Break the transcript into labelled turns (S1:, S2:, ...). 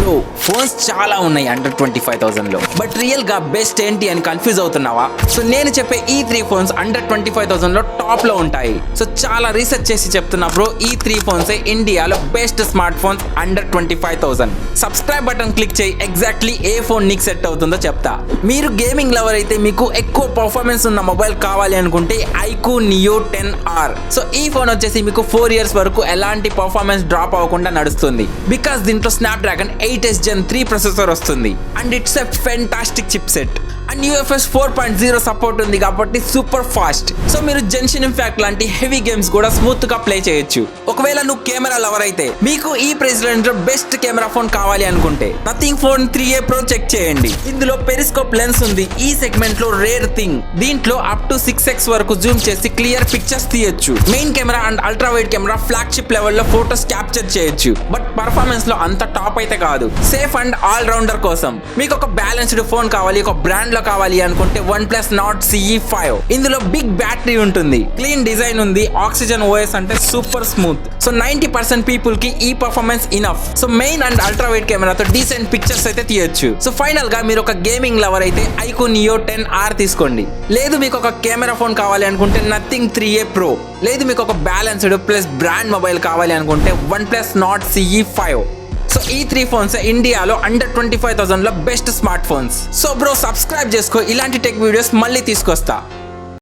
S1: Bro phones చాలా ఉన్నాయి under 25,000 లో, బట్ రియల్ గా బెస్ట్ ఏంటి అని కన్ఫ్యూజ్ అవుతున్నావా? సో నేను చెప్పే ఈ 3 ఫోన్స్ అండర్ 25,000 లో టాప్ లో ఉంటాయి. సో చాలా రీసెర్చ్ చేసి చెప్తున్నా బ్రో, ఈ 3 ఫోన్స్ ఇండియాలో best smart phones under 25,000. Subscribe button click చేయి, ఎగ్జాక్ట్లీ ఏ ఫోన్ నీకు సెట్ అవుతుందో చెప్తా. మీరు గేమింగ్ లవర్ అయితే మీకు ఎక్కువ పర్ఫార్మెన్స్ ఉన్న మొబైల్ కావాలి అనుకుంటే iQOO Neo 10R. సో ఈ ఫోన్ వచ్చేసి మీకు 4 years వరకు ఎలాంటి పర్ఫార్మెన్స్ డ్రాప్ అవ్వకుండా నడుస్తుంది. బికాస్ దీంట్లో స్నాప్డ్రాగన్ 8s Gen 3 ప్రాసెసర్ వస్తుంది and it's a fantastic chip set and UFS 4.0 support ఉంది కాబట్టి సూపర్ ఫాస్ట్. సో మీరు జెన్షన్ ఇంపాక్ట్ లాంటి హెవీ గేమ్స్ కూడా స్మూత్ గా ప్లే చేయొచ్చు. ఒకవేళ నువ్వు కెమెరా లవర్ అయితే మీకు ఈ ప్రైస్ రేంజ్ లో బెస్ట్ కెమెరా ఫోన్ కావాలి అనుకుంటే nothing phone 3A Pro check చేయండి. ఇందులో పెరిస్కోప్ లెన్స్ ఉంది, ఈ సెగ్మెంట్ లో రేర్ థింగ్. దీంట్లో అప్ టు 6x వరకు జూమ్ చేసి క్లియర్ పిక్చర్స్ తీయొచ్చు. Main camera and ultra wide camera flagship లెవెల్లో ఫోటోస్ క్యాప్చర్ చేయొచ్చు, బట్ పర్ఫార్మెన్స్ లో అంత టాప్ అయితే కాదు. సేఫ్ అండ్ ఆల్ రౌండర్ కోసం మీకు ఒక బ్యాలెన్స్డ్ ఫోన్ కావాలి, ఒక బ్రాండ్ లో కావాలి అనుకుంటే OnePlus Nord CE5. ఇందులో బిగ్ బ్యాటరీ ఉంటుంది, క్లీన్ డిజైన్ ఉంది, ఆక్సిజన్ OS అంటే సూపర్ స్మూత్. సో 90% పీపుల్ కి ఈ performance enough. So main and ultra wide కెమెరాతో డీసెంట్ పిక్చర్స్ అయితే తీయొచ్చు. సో ఫైనల్ గా మీరు ఒక గేమింగ్ లవర్ అయితే iQOO Neo 10R తీసుకోండి. లేదు మీకు ఒక కెమెరా ఫోన్ కావాలి అనుకుంటే నథింగ్ 3A Pro. లేదు మీకు ఒక బ్యాలెన్స్డ్ ప్లస్ బ్రాండ్ మొబైల్ కావాలి అనుకుంటే OnePlus Nord CE5. సో ఈ 3 ఫోన్స్ ఇండియాలో అండర్ 25,000 లో best smart phones. So bro subscribe చేసుకో, ఇలాంటి టెక్ వీడియోస్ మళ్ళీ తీసుకొస్తా.